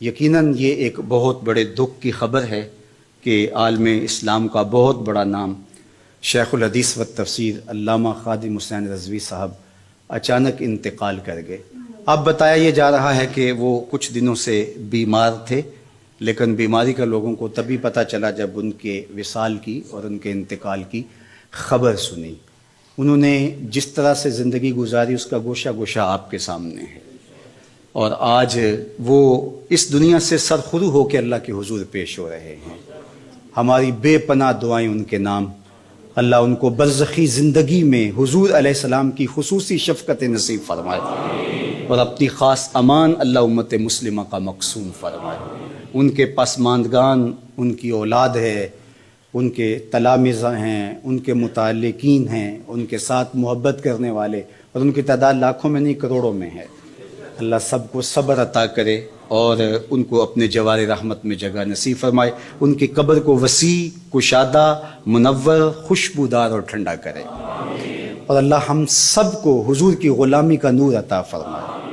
یقیناً یہ ایک بہت بڑے دکھ کی خبر ہے کہ عالم اسلام کا بہت بڑا نام شیخ الحدیث و تفسیر علامہ خادم حسین رضوی صاحب اچانک انتقال کر گئے۔ اب بتایا یہ جا رہا ہے کہ وہ کچھ دنوں سے بیمار تھے، لیکن بیماری کا لوگوں کو تبھی پتہ چلا جب ان کے وصال کی اور ان کے انتقال کی خبر سنی۔ انہوں نے جس طرح سے زندگی گزاری اس کا گوشہ گوشہ آپ کے سامنے ہے، اور آج وہ اس دنیا سے سرخرو ہو کے اللہ کے حضور پیش ہو رہے ہیں۔ ہماری بے پناہ دعائیں ان کے نام، اللہ ان کو برزخی زندگی میں حضور علیہ السلام کی خصوصی شفقت نصیب فرمائے، اور اپنی خاص امان اللہ امت مسلمہ کا مقسوم فرمائے۔ ان کے پسماندگان، ان کی اولاد ہے، ان کے تلامذہ ہیں، ان کے متعلقین ہیں، ان کے ساتھ محبت کرنے والے، اور ان کی تعداد لاکھوں میں نہیں کروڑوں میں ہے۔ اللہ سب کو صبر عطا کرے اور ان کو اپنے جوار رحمت میں جگہ نصیب فرمائے، ان کی قبر کو وسیع، کشادہ، منور، خوشبودار اور ٹھنڈا کرے، اور اللہ ہم سب کو حضور کی غلامی کا نور عطا فرمائے۔